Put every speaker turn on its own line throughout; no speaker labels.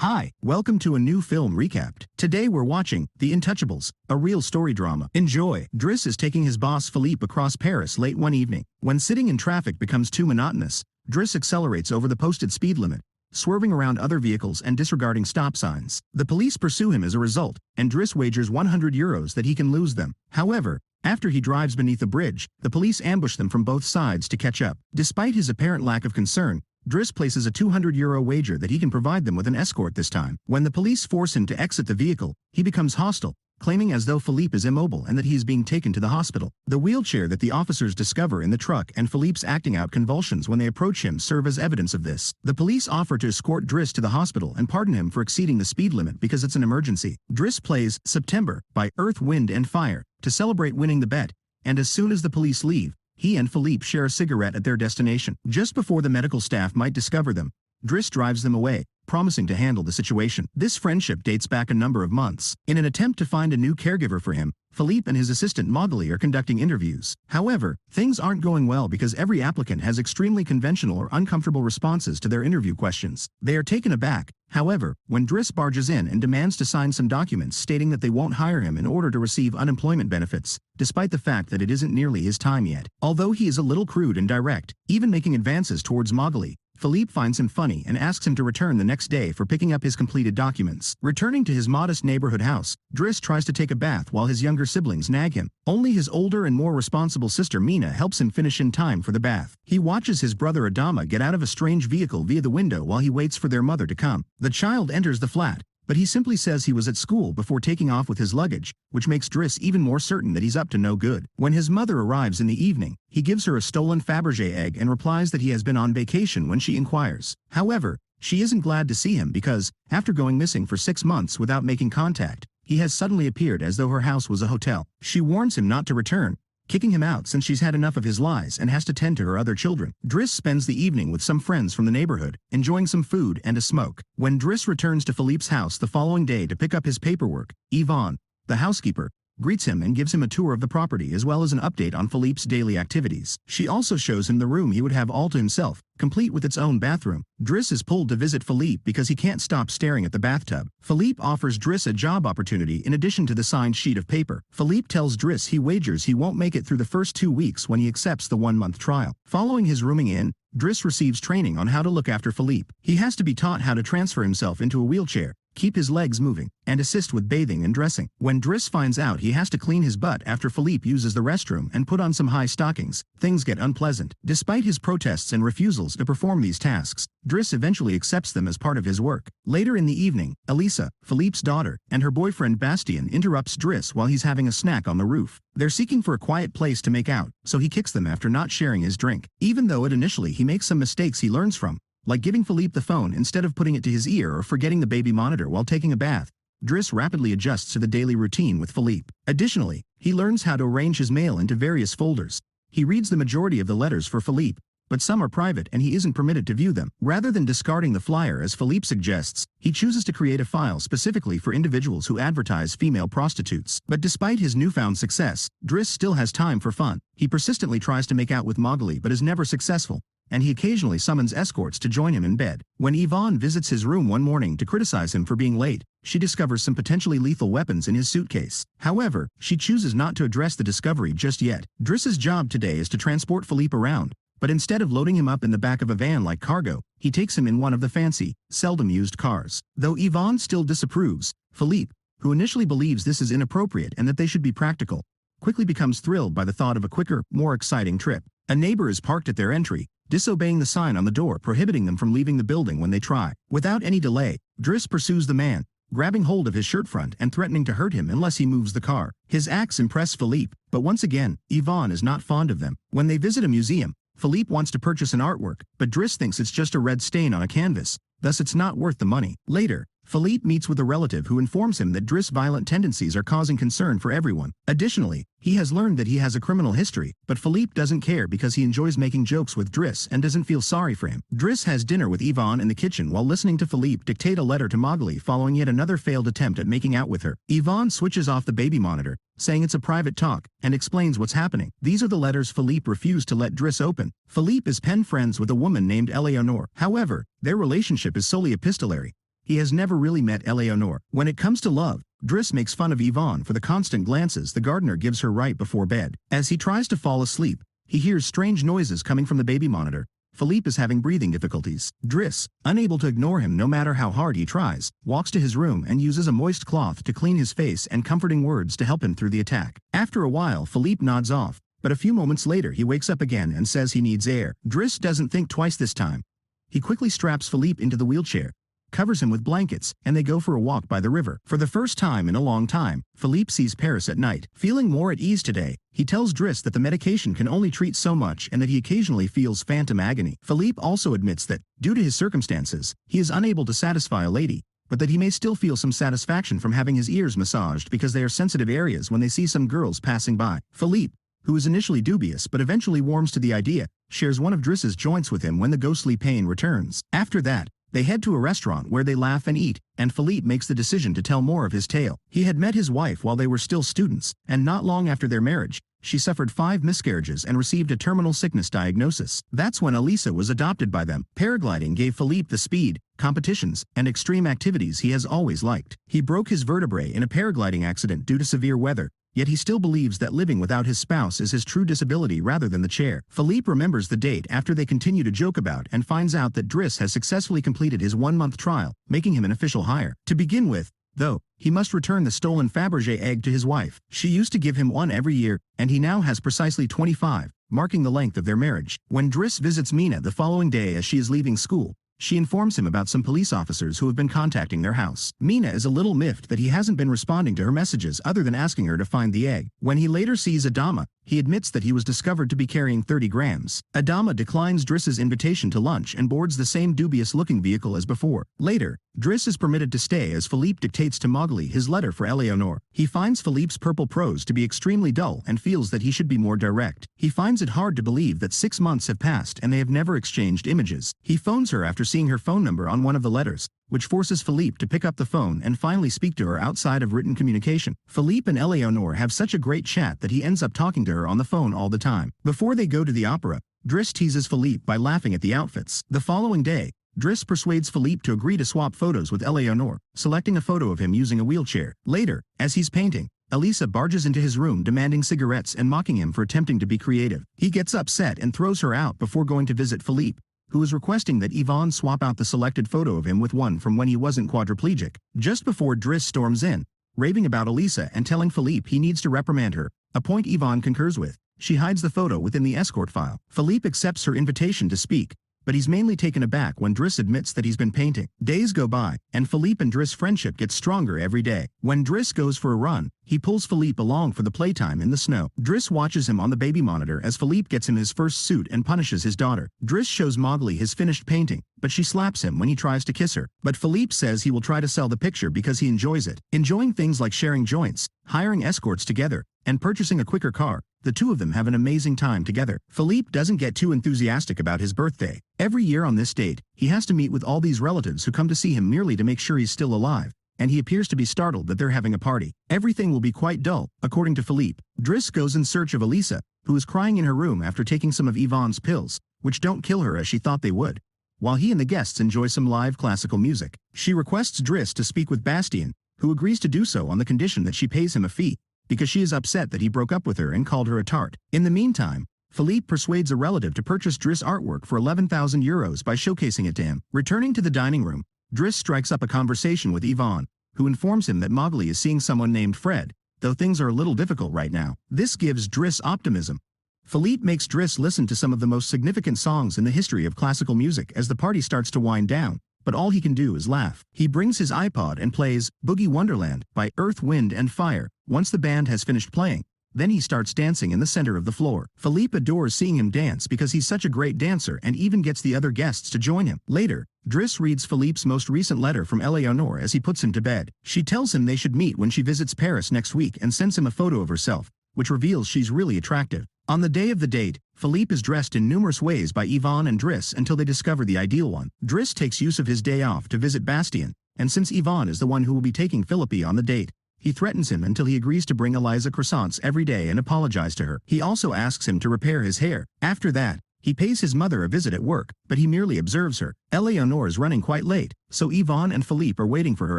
Hi, welcome to a new film recapped. Today we're watching The Intouchables, a real story drama. Enjoy! Driss is taking his boss Philippe across Paris late one evening. When sitting in traffic becomes too monotonous, Driss accelerates over the posted speed limit, swerving around other vehicles and disregarding stop signs. The police pursue him as a result, and Driss wagers €100 that he can lose them. However, after he drives beneath a bridge, the police ambush them from both sides to catch up. Despite his apparent lack of concern, Driss places a €200 wager that he can provide them with an escort this time. When the police force him to exit the vehicle, he becomes hostile, claiming as though Philippe is immobile and that he is being taken to the hospital. The wheelchair that the officers discover in the truck and Philippe's acting out convulsions when they approach him serve as evidence of this. The police offer to escort Driss to the hospital and pardon him for exceeding the speed limit because it's an emergency. Driss plays September by Earth, Wind and Fire to celebrate winning the bet, and as soon as the police leave, he and Philippe share a cigarette at their destination. Just before the medical staff might discover them, Driss drives them away, promising to handle the situation. This friendship dates back a number of months. In an attempt to find a new caregiver for him, Philippe and his assistant Mogli are conducting interviews. However, things aren't going well because every applicant has extremely conventional or uncomfortable responses to their interview questions. They are taken aback, however, when Driss barges in and demands to sign some documents stating that they won't hire him in order to receive unemployment benefits, despite the fact that it isn't nearly his time yet. Although he is a little crude and direct, even making advances towards Mogli, Philippe finds him funny and asks him to return the next day for picking up his completed documents. Returning to his modest neighborhood house, Driss tries to take a bath while his younger siblings nag him. Only his older and more responsible sister Mina helps him finish in time for the bath. He watches his brother Adama get out of a strange vehicle via the window while he waits for their mother to come. The child enters the flat, but he simply says he was at school before taking off with his luggage, which makes Driss even more certain that he's up to no good. When his mother arrives in the evening, he gives her a stolen Fabergé egg and replies that he has been on vacation when she inquires. However, she isn't glad to see him because, after going missing for 6 months without making contact, he has suddenly appeared as though her house was a hotel. She warns him not to return, kicking him out since she's had enough of his lies and has to tend to her other children. Driss spends the evening with some friends from the neighborhood, enjoying some food and a smoke. When Driss returns to Philippe's house the following day to pick up his paperwork, Yvonne, the housekeeper, greets him and gives him a tour of the property as well as an update on Philippe's daily activities. She also shows him the room he would have all to himself, complete with its own bathroom. Driss is pulled to visit Philippe because he can't stop staring at the bathtub. Philippe offers Driss a job opportunity in addition to the signed sheet of paper. Philippe tells Driss he wagers he won't make it through the first 2 weeks when he accepts the 1-month trial. Following his rooming in, Driss receives training on how to look after Philippe. He has to be taught how to transfer himself into a wheelchair, keep his legs moving, and assist with bathing and dressing. When Driss finds out he has to clean his butt after Philippe uses the restroom and put on some high stockings, things get unpleasant. Despite his protests and refusals to perform these tasks, Driss eventually accepts them as part of his work. Later in the evening, Elisa, Philippe's daughter, and her boyfriend Bastien interrupts Driss while he's having a snack on the roof. They're seeking for a quiet place to make out, so he kicks them after not sharing his drink. Even though initially he makes some mistakes he learns from, like giving Philippe the phone instead of putting it to his ear or forgetting the baby monitor while taking a bath, Driss rapidly adjusts to the daily routine with Philippe. Additionally, he learns how to arrange his mail into various folders. He reads the majority of the letters for Philippe, but some are private and he isn't permitted to view them. Rather than discarding the flyer as Philippe suggests, he chooses to create a file specifically for individuals who advertise female prostitutes. But despite his newfound success, Driss still has time for fun. He persistently tries to make out with Mogli but is never successful, and he occasionally summons escorts to join him in bed. When Yvonne visits his room one morning to criticize him for being late, she discovers some potentially lethal weapons in his suitcase. However, she chooses not to address the discovery just yet. Driss's job today is to transport Philippe around, but instead of loading him up in the back of a van like cargo, he takes him in one of the fancy, seldom used cars. Though Yvonne still disapproves, Philippe, who initially believes this is inappropriate and that they should be practical, quickly becomes thrilled by the thought of a quicker, more exciting trip. A neighbor is parked at their entry, disobeying the sign on the door prohibiting them from leaving the building when they try. Without any delay, Driss pursues the man, grabbing hold of his shirt front and threatening to hurt him unless he moves the car. His acts impress Philippe, but once again, Yvonne is not fond of them. When they visit a museum, Philippe wants to purchase an artwork, but Driss thinks it's just a red stain on a canvas, thus it's not worth the money. Later, Philippe meets with a relative who informs him that Driss' violent tendencies are causing concern for everyone. Additionally, he has learned that he has a criminal history, but Philippe doesn't care because he enjoys making jokes with Driss and doesn't feel sorry for him. Driss has dinner with Yvonne in the kitchen while listening to Philippe dictate a letter to Mogli following yet another failed attempt at making out with her. Yvonne switches off the baby monitor, saying it's a private talk, and explains what's happening. These are the letters Philippe refused to let Driss open. Philippe is pen friends with a woman named Eleonore. However, their relationship is solely epistolary. he has never really met Eleanor. When it comes to love, Driss makes fun of Yvonne for the constant glances the gardener gives her right before bed. As he tries to fall asleep, he hears strange noises coming from the baby monitor. Philippe is having breathing difficulties. Driss, unable to ignore him no matter how hard he tries, walks to his room and uses a moist cloth to clean his face and comforting words to help him through the attack. After a while, Philippe nods off, but a few moments later he wakes up again and says he needs air. Driss doesn't think twice this time. He quickly straps Philippe into the wheelchair, covers him with blankets, and they go for a walk by the river. For the first time in a long time, Philippe sees Paris at night. Feeling more at ease today, he tells Driss that the medication can only treat so much and that he occasionally feels phantom agony. Philippe also admits that, due to his circumstances, he is unable to satisfy a lady, but that he may still feel some satisfaction from having his ears massaged because they are sensitive areas when they see some girls passing by. Philippe, who is initially dubious but eventually warms to the idea, shares one of Driss's joints with him when the ghostly pain returns. After that, they head to a restaurant where they laugh and eat, and Philippe makes the decision to tell more of his tale. He had met his wife while they were still students, and not long after their marriage, she suffered 5 miscarriages and received a terminal sickness diagnosis. That's when Elisa was adopted by them. Paragliding gave Philippe the speed, competitions, and extreme activities he has always liked. He broke his vertebrae in a paragliding accident due to severe weather, yet he still believes that living without his spouse is his true disability rather than the chair. Philippe remembers the date after they continue to joke about and finds out that Driss has successfully completed his 1-month trial, making him an official hire. To begin with, though, he must return the stolen Fabergé egg to his wife. She used to give him one every year, and he now has precisely 25, marking the length of their marriage. When Driss visits Mina the following day as she is leaving school, she informs him about some police officers who have been contacting their house. Mina is a little miffed that he hasn't been responding to her messages other than asking her to find the egg. When he later sees Adama, he admits that he was discovered to be carrying 30 grams. Adama declines Driss's invitation to lunch and boards the same dubious-looking vehicle as before. Later, Driss is permitted to stay as Philippe dictates to Mowgli his letter for Eleanor. He finds Philippe's purple prose to be extremely dull and feels that he should be more direct. He finds it hard to believe that 6 months have passed and they have never exchanged images. He phones her after seeing her phone number on one of the letters, which forces Philippe to pick up the phone and finally speak to her outside of written communication. Philippe and Eleanor have such a great chat that he ends up talking to her on the phone all the time. Before they go to the opera, Driss teases Philippe by laughing at the outfits. The following day, Driss persuades Philippe to agree to swap photos with Eleanor, selecting a photo of him using a wheelchair. Later, as he's painting, Elisa barges into his room demanding cigarettes and mocking him for attempting to be creative. He gets upset and throws her out before going to visit Philippe, who is requesting that Yvonne swap out the selected photo of him with one from when he wasn't quadriplegic. Just before Driss storms in, raving about Elisa and telling Philippe he needs to reprimand her, a point Yvonne concurs with. She hides the photo within the escort file. Philippe accepts her invitation to speak, but he's mainly taken aback when Driss admits that he's been painting. Days go by, and Philippe and Driss' friendship gets stronger every day. When Driss goes for a run, he pulls Philippe along for the playtime in the snow. Driss watches him on the baby monitor as Philippe gets him his first suit and punishes his daughter. Driss shows Mowgli his finished painting, but she slaps him when he tries to kiss her. But Philippe says he will try to sell the picture because he enjoys it. Enjoying things like sharing joints, hiring escorts together, and purchasing a quicker car, the two of them have an amazing time together. Philippe doesn't get too enthusiastic about his birthday. Every year on this date, he has to meet with all these relatives who come to see him merely to make sure he's still alive, and he appears to be startled that they're having a party. Everything will be quite dull, according to Philippe. Driss goes in search of Elisa, who is crying in her room after taking some of Yvonne's pills, which don't kill her as she thought they would, while he and the guests enjoy some live classical music. She requests Driss to speak with Bastien, who agrees to do so on the condition that she pays him a fee, because she is upset that he broke up with her and called her a tart. In the meantime, Philippe persuades a relative to purchase Driss artwork for 11,000 euros by showcasing it to him. Returning to the dining room, Driss strikes up a conversation with Yvonne, who informs him that Mowgli is seeing someone named Fred, though things are a little difficult right now. This gives Driss optimism. Philippe makes Driss listen to some of the most significant songs in the history of classical music as the party starts to wind down, but all he can do is laugh. He brings his iPod and plays Boogie Wonderland by Earth, Wind and Fire. Once the band has finished playing, then he starts dancing in the center of the floor. Philippe adores seeing him dance because he's such a great dancer and even gets the other guests to join him. Later, Driss reads Philippe's most recent letter from Eleanor as he puts him to bed. She tells him they should meet when she visits Paris next week and sends him a photo of herself, which reveals she's really attractive. On the day of the date, Philippe is dressed in numerous ways by Yvonne and Driss until they discover the ideal one. Driss takes use of his day off to visit Bastien, and since Yvonne is the one who will be taking Philippe on the date, he threatens him until he agrees to bring Eliza croissants every day and apologize to her. He also asks him to repair his hair. After that, He pays his mother a visit at work, but he merely observes her. Eleanor is running quite late, so Yvonne and Philippe are waiting for her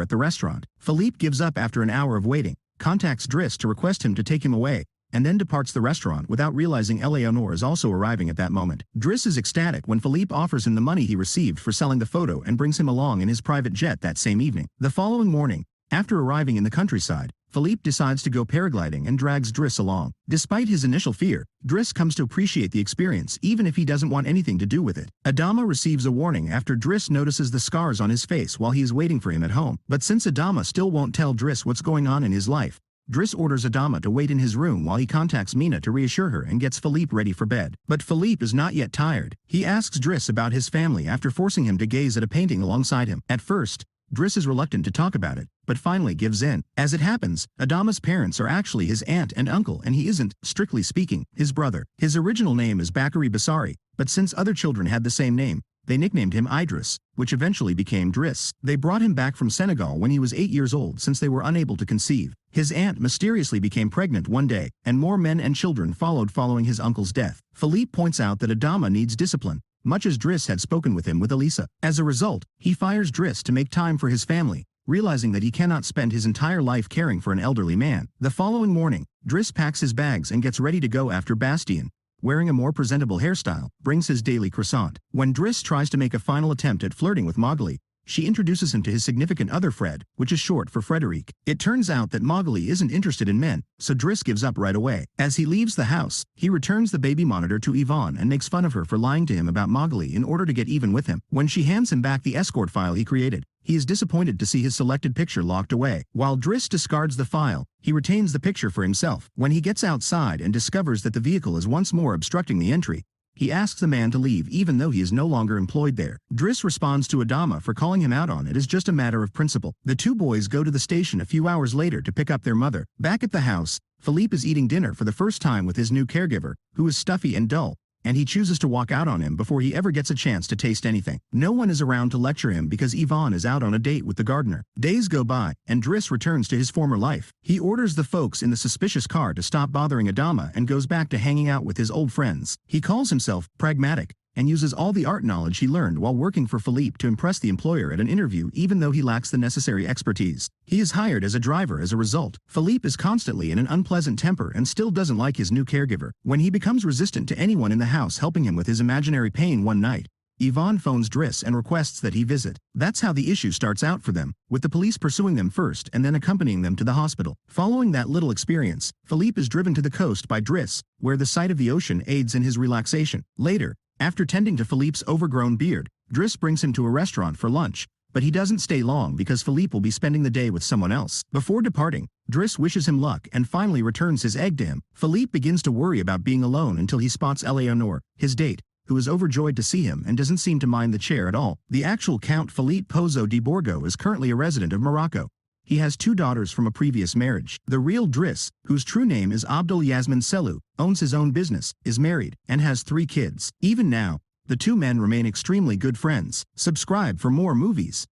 at the restaurant. Philippe gives up after an hour of waiting, contacts Driss to request him to take him away, and then departs the restaurant without realizing Eleanor is also arriving at that moment. Driss is ecstatic when Philippe offers him the money he received for selling the photo and brings him along in his private jet that same evening. The following morning, after arriving in the countryside, Philippe decides to go paragliding and drags Driss along. Despite his initial fear, Driss comes to appreciate the experience even if he doesn't want anything to do with it. Adama receives a warning after Driss notices the scars on his face while he is waiting for him at home. But since Adama still won't tell Driss what's going on in his life, Driss orders Adama to wait in his room while he contacts Mina to reassure her and gets Philippe ready for bed. But Philippe is not yet tired. He asks Driss about his family after forcing him to gaze at a painting alongside him. At first, Driss is reluctant to talk about it, but finally gives in. As it happens, Adama's parents are actually his aunt and uncle, and he isn't, strictly speaking, his brother. His original name is Bakary Basari, but since other children had the same name, they nicknamed him Idris, which eventually became Driss. They brought him back from Senegal when he was 8 years old since they were unable to conceive. His aunt mysteriously became pregnant one day, and more men and children followed following his uncle's death. Philippe points out that Adama needs discipline, much as Driss had spoken with him with Elisa. As a result, he fires Driss to make time for his family, realizing that he cannot spend his entire life caring for an elderly man. The following morning, Driss packs his bags and gets ready to go after Bastien, wearing a more presentable hairstyle, brings his daily croissant. When Driss tries to make a final attempt at flirting with Magali, she introduces him to his significant other Fred, which is short for Frederic. It turns out that Magali isn't interested in men, so Driss gives up right away. As he leaves the house, he returns the baby monitor to Yvonne and makes fun of her for lying to him about Magali in order to get even with him. When she hands him back the escort file he created, he is disappointed to see his selected picture locked away. While Driss discards the file, he retains the picture for himself. When he gets outside and discovers that the vehicle is once more obstructing the entry, he asks the man to leave even though he is no longer employed there. Driss responds to Adama for calling him out on it as just a matter of principle. The two boys go to the station a few hours later to pick up their mother. Back at the house, Philippe is eating dinner for the first time with his new caregiver, who is stuffy and dull, and he chooses to walk out on him before he ever gets a chance to taste anything. No one is around to lecture him because Yvonne is out on a date with the gardener. Days go by, and Driss returns to his former life. He orders the folks in the suspicious car to stop bothering Adama and goes back to hanging out with his old friends. He calls himself pragmatic and uses all the art knowledge he learned while working for Philippe to impress the employer at an interview even though he lacks the necessary expertise. He is hired as a driver as a result. Philippe is constantly in an unpleasant temper and still doesn't like his new caregiver. When he becomes resistant to anyone in the house helping him with his imaginary pain one night, Yvonne phones Driss and requests that he visit. That's how the issue starts out for them, with the police pursuing them first and then accompanying them to the hospital. Following that little experience, Philippe is driven to the coast by Driss, where the sight of the ocean aids in his relaxation. Later, after tending to Philippe's overgrown beard, Driss brings him to a restaurant for lunch, but he doesn't stay long because Philippe will be spending the day with someone else. Before departing, Driss wishes him luck and finally returns his egg to him. Philippe begins to worry about being alone until he spots Eleanor, his date, who is overjoyed to see him and doesn't seem to mind the chair at all. The actual Count Philippe Pozo de Borgo is currently a resident of Morocco. He has 2 daughters from a previous marriage. The real Driss, whose true name is Abdul Yasmin Selou, owns his own business, is married, and has 3 kids. Even now, the two men remain extremely good friends. Subscribe for more movies.